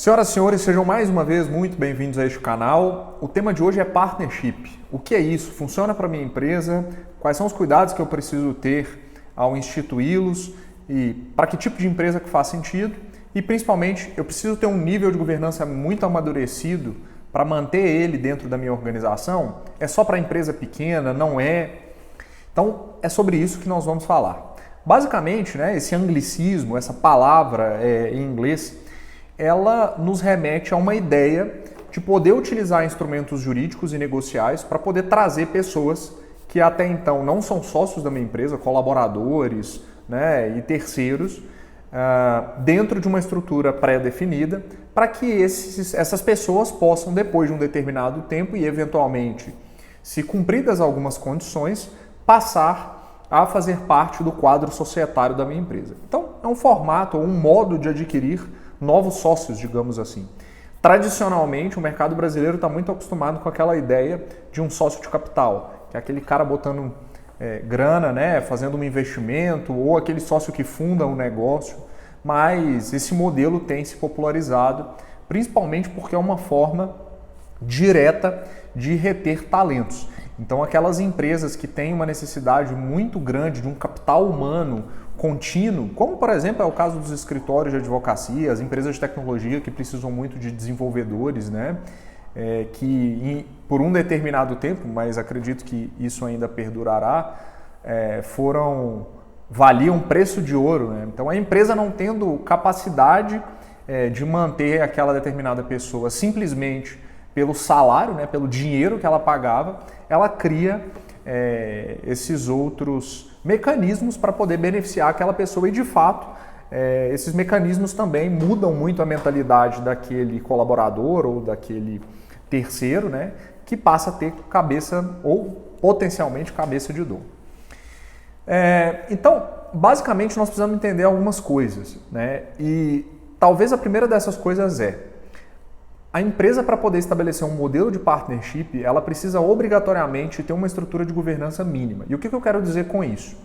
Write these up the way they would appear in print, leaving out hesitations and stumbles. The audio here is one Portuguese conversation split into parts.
Senhoras e senhores, sejam mais uma vez muito bem-vindos a este canal. O tema de hoje é Partnership. O que é isso? Funciona para a minha empresa? Quais são os cuidados que eu preciso ter ao instituí-los? E para que tipo de empresa que faz sentido? E principalmente, eu preciso ter um nível de governança muito amadurecido para manter ele dentro da minha organização? É só para empresa pequena? Não é? Então, é sobre isso que nós vamos falar. Basicamente, esse anglicismo, essa palavra em inglês, ela nos remete a uma ideia de poder utilizar instrumentos jurídicos e negociais para poder trazer pessoas que até então não são sócios da minha empresa, colaboradores e terceiros, dentro de uma estrutura pré-definida, para que essas pessoas possam, depois de um determinado tempo e eventualmente, se cumpridas algumas condições, passar a fazer parte do quadro societário da minha empresa. Então, é um formato ou um modo de adquirir novos sócios, digamos assim. Tradicionalmente, o mercado brasileiro está muito acostumado com aquela ideia de um sócio de capital, que é aquele cara botando grana, fazendo um investimento, ou aquele sócio que funda um negócio, mas esse modelo tem se popularizado, principalmente porque é uma forma direta de reter talentos. Então, aquelas empresas que têm uma necessidade muito grande de um capital humano contínuo, como por exemplo é o caso dos escritórios de advocacia, as empresas de tecnologia que precisam muito de desenvolvedores, que por um determinado tempo, mas acredito que isso ainda perdurará, valiam preço de ouro. Então a empresa não tendo capacidade de manter aquela determinada pessoa simplesmente pelo salário, pelo dinheiro que ela pagava, ela cria esses outros mecanismos para poder beneficiar aquela pessoa e, de fato, esses mecanismos também mudam muito a mentalidade daquele colaborador ou daquele terceiro, que passa a ter cabeça ou potencialmente cabeça de dor. Então, basicamente, nós precisamos entender algumas coisas, e talvez a primeira dessas coisas a empresa, para poder estabelecer um modelo de partnership, ela precisa obrigatoriamente ter uma estrutura de governança mínima. E o que eu quero dizer com isso?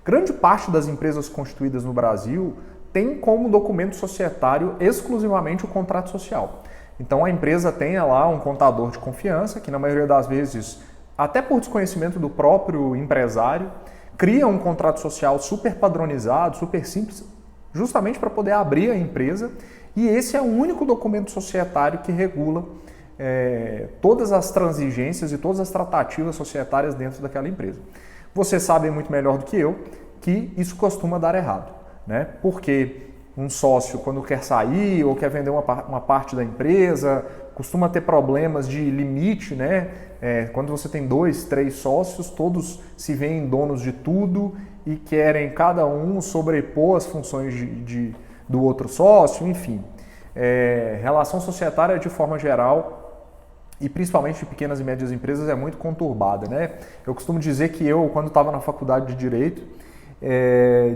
Grande parte das empresas constituídas no Brasil tem como documento societário exclusivamente o contrato social. Então a empresa tem lá um contador de confiança, que na maioria das vezes, até por desconhecimento do próprio empresário, cria um contrato social super padronizado, super simples, justamente para poder abrir a empresa. E esse é o único documento societário que regula todas as transigências e todas as tratativas societárias dentro daquela empresa. Vocês sabem muito melhor do que eu que isso costuma dar errado, porque um sócio, quando quer sair ou quer vender uma parte da empresa, costuma ter problemas de limite, quando você tem 2, 3 sócios, todos se veem donos de tudo e querem cada um sobrepor as funções do outro sócio, enfim. Relação societária de forma geral e principalmente de pequenas e médias empresas é muito conturbada. Eu costumo dizer que eu, quando estava na faculdade de Direito,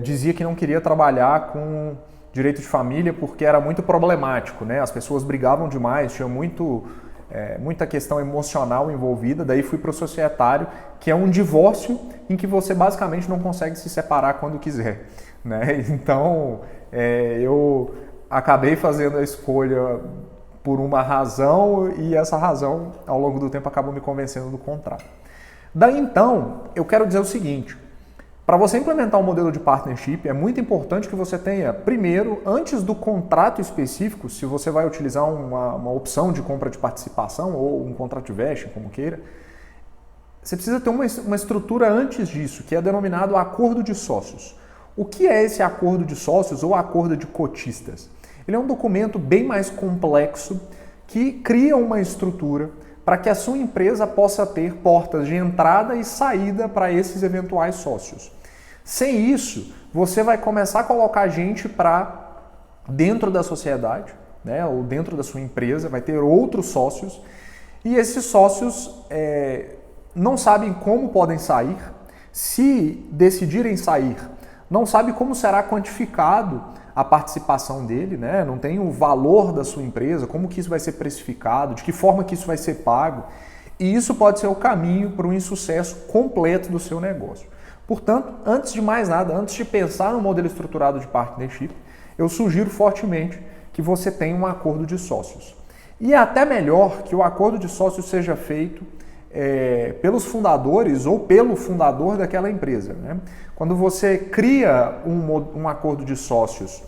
dizia que não queria trabalhar com direito de família porque era muito problemático. As pessoas brigavam demais, tinha muita questão emocional envolvida, daí fui para o societário, que é um divórcio em que você basicamente não consegue se separar quando quiser. Então, eu acabei fazendo a escolha por uma razão e essa razão, ao longo do tempo, acabou me convencendo do contrário. Daí então, eu quero dizer o seguinte: para você implementar um modelo de partnership, é muito importante que você tenha, primeiro, antes do contrato específico, se você vai utilizar uma opção de compra de participação ou um contrato de vesting, como queira, você precisa ter uma estrutura antes disso, que é denominado acordo de sócios. O que é esse acordo de sócios ou acordo de cotistas? Ele é um documento bem mais complexo que cria uma estrutura para que a sua empresa possa ter portas de entrada e saída para esses eventuais sócios. Sem isso, você vai começar a colocar gente para dentro da sociedade, ou dentro da sua empresa, vai ter outros sócios e esses sócios não sabem como podem sair. Se decidirem sair, não sabe como será quantificado a participação dele, não tem o valor da sua empresa, como que isso vai ser precificado, de que forma que isso vai ser pago. E isso pode ser o caminho para um insucesso completo do seu negócio. Portanto, antes de mais nada, antes de pensar no modelo estruturado de partnership, eu sugiro fortemente que você tenha um acordo de sócios. E é até melhor que o acordo de sócios seja feito pelos fundadores ou pelo fundador daquela empresa, né? Quando você cria um acordo de sócios,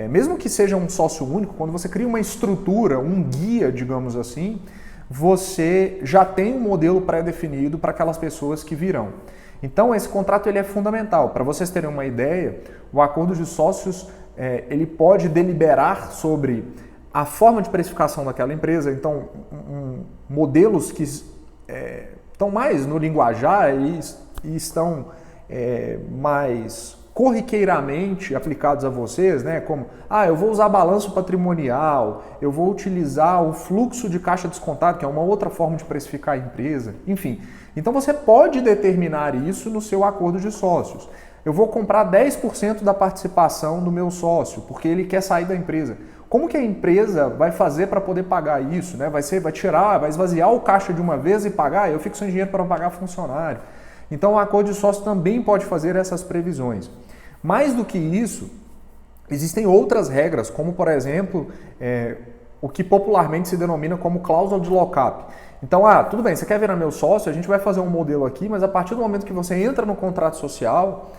mesmo que seja um sócio único, quando você cria uma estrutura, um guia, digamos assim, você já tem um modelo pré-definido para aquelas pessoas que virão. Então esse contrato ele é fundamental. Para vocês terem uma ideia, o acordo de sócios ele pode deliberar sobre a forma de precificação daquela empresa, então modelos que estão mais no linguajar e estão mais corriqueiramente aplicados a vocês, né? Como, eu vou usar balanço patrimonial, eu vou utilizar o fluxo de caixa descontado, que é uma outra forma de precificar a empresa, enfim. Então você pode determinar isso no seu acordo de sócios. Eu vou comprar 10% da participação do meu sócio, porque ele quer sair da empresa. Como que a empresa vai fazer para poder pagar isso, né? Vai esvaziar o caixa de uma vez e pagar? Eu fico sem dinheiro para pagar funcionário. Então o acordo de sócio também pode fazer essas previsões. Mais do que isso, existem outras regras, como por exemplo, o que popularmente se denomina como cláusula de lock-up. Então, tudo bem, você quer virar meu sócio, a gente vai fazer um modelo aqui, mas a partir do momento que você entra no contrato social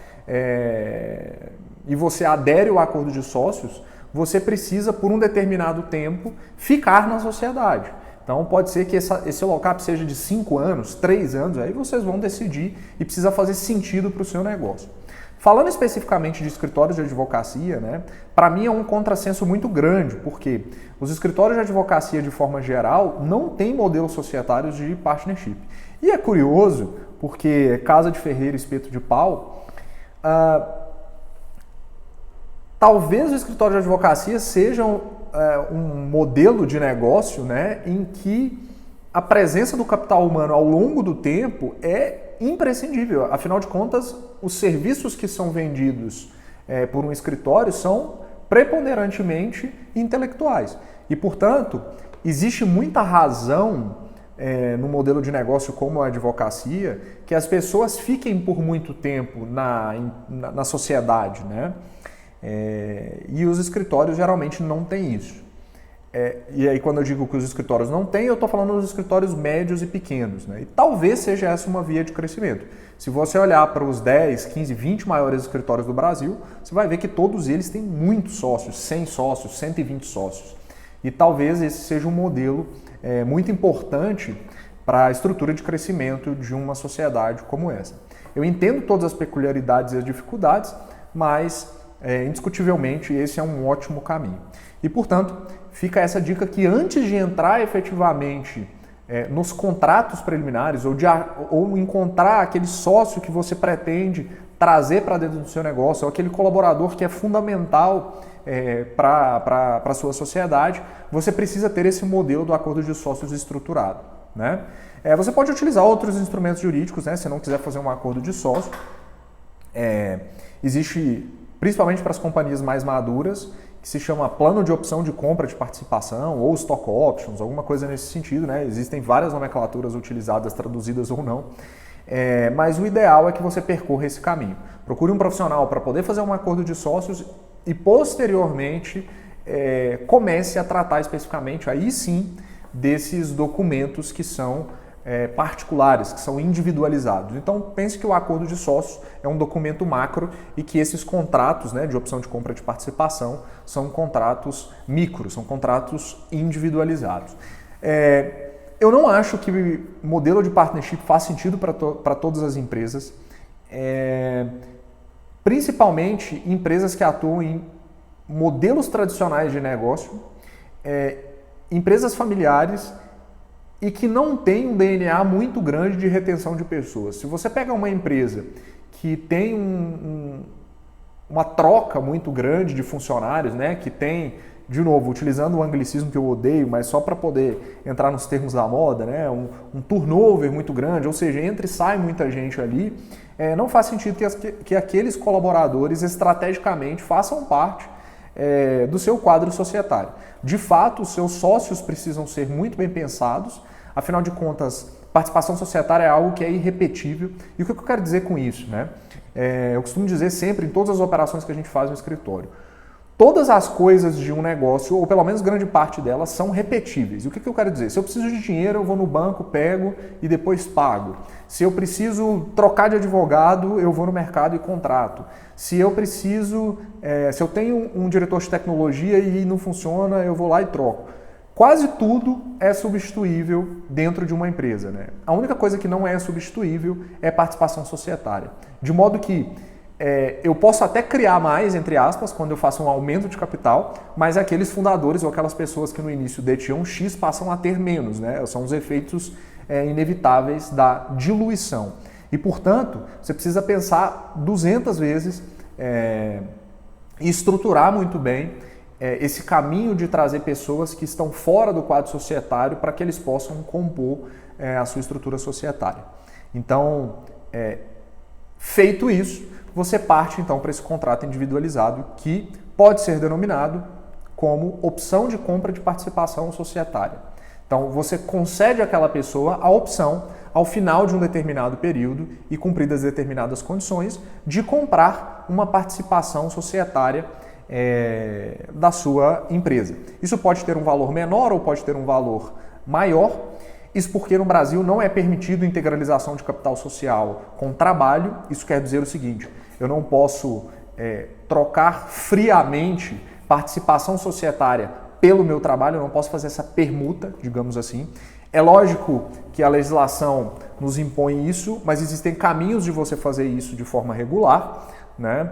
e você adere ao acordo de sócios, você precisa, por um determinado tempo, ficar na sociedade. Então pode ser que esse lock-up seja de 5 anos, 3 anos, aí vocês vão decidir e precisa fazer sentido para o seu negócio. Falando especificamente de escritórios de advocacia, né, para mim é um contrassenso muito grande, porque os escritórios de advocacia, de forma geral, não têm modelos societários de partnership. E é curioso, porque Casa de Ferreira, Espeto de Pau, talvez o escritório de advocacia seja um modelo de negócio, né, em que a presença do capital humano ao longo do tempo é imprescindível. Afinal de contas, os serviços que são vendidos por um escritório são preponderantemente intelectuais. E, portanto, existe muita razão no modelo de negócio como a advocacia que as pessoas fiquem por muito tempo na sociedade, né? E os escritórios geralmente não têm isso. E aí quando eu digo que os escritórios não têm, eu estou falando dos escritórios médios e pequenos, né? E talvez seja essa uma via de crescimento. Se você olhar para os 10, 15, 20 maiores escritórios do Brasil, você vai ver que todos eles têm muitos sócios, 100 sócios, 120 sócios. E talvez esse seja um modelo muito importante para a estrutura de crescimento de uma sociedade como essa. Eu entendo todas as peculiaridades e as dificuldades, mas indiscutivelmente esse é um ótimo caminho. E, portanto, fica essa dica que antes de entrar efetivamente nos contratos preliminares ou encontrar aquele sócio que você pretende trazer para dentro do seu negócio, ou aquele colaborador que é fundamental para a sua sociedade, você precisa ter esse modelo do acordo de sócios estruturado, né? Você pode utilizar outros instrumentos jurídicos, né, se não quiser fazer um acordo de sócio. Existe, principalmente para as companhias mais maduras, que se chama plano de opção de compra de participação ou stock options, alguma coisa nesse sentido, né? Existem várias nomenclaturas utilizadas, traduzidas ou não, mas o ideal é que você percorra esse caminho. Procure um profissional para poder fazer um acordo de sócios e posteriormente comece a tratar especificamente, aí sim, desses documentos que são particulares, que são individualizados. Então pense que o acordo de sócios é um documento macro e que esses contratos, né, de opção de compra de participação são contratos micros, são contratos individualizados. Eu não acho que modelo de partnership faz sentido para todas as empresas, principalmente empresas que atuam em modelos tradicionais de negócio, empresas familiares e que não tem um DNA muito grande de retenção de pessoas. Se você pega uma empresa que tem uma troca muito grande de funcionários, né, que tem, de novo, utilizando o anglicismo que eu odeio, mas só para poder entrar nos termos da moda, né, um turnover muito grande, ou seja, entra e sai muita gente ali, não faz sentido que aqueles colaboradores estrategicamente façam parte do seu quadro societário. De fato, os seus sócios precisam ser muito bem pensados, afinal de contas, participação societária é algo que é irrepetível. E o que eu quero dizer com isso, né? Eu costumo dizer sempre, em todas as operações que a gente faz no escritório, todas as coisas de um negócio, ou pelo menos grande parte delas, são repetíveis. E o que eu quero dizer? Se eu preciso de dinheiro, eu vou no banco, pego e depois pago. Se eu preciso trocar de advogado, eu vou no mercado e contrato. Se eu preciso, se eu tenho um diretor de tecnologia e não funciona, eu vou lá e troco. Quase tudo é substituível dentro de uma empresa, né? A única coisa que não é substituível é participação societária. De modo que eu posso até criar mais, entre aspas, quando eu faço um aumento de capital, mas aqueles fundadores ou aquelas pessoas que no início detinham X passam a ter menos, né? São os efeitos inevitáveis da diluição. E, portanto, você precisa pensar 200 vezes e estruturar muito bem esse caminho de trazer pessoas que estão fora do quadro societário para que eles possam compor a sua estrutura societária. Então, feito isso, você parte então para esse contrato individualizado que pode ser denominado como opção de compra de participação societária. Então, você concede àquela pessoa a opção, ao final de um determinado período e cumpridas determinadas condições, de comprar uma participação societária da sua empresa. Isso pode ter um valor menor ou pode ter um valor maior. Isso porque no Brasil não é permitido integralização de capital social com trabalho. Isso quer dizer o seguinte: eu não posso trocar friamente participação societária pelo meu trabalho, eu não posso fazer essa permuta, digamos assim. É lógico que a legislação nos impõe isso, mas existem caminhos de você fazer isso de forma regular, né?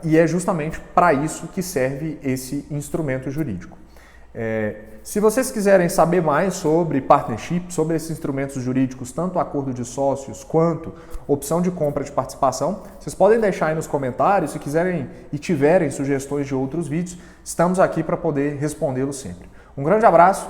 E é justamente para isso que serve esse instrumento jurídico. Se vocês quiserem saber mais sobre partnership, sobre esses instrumentos jurídicos, tanto acordo de sócios quanto opção de compra de participação, vocês podem deixar aí nos comentários. Se quiserem e tiverem sugestões de outros vídeos, estamos aqui para poder respondê-los sempre. Um grande abraço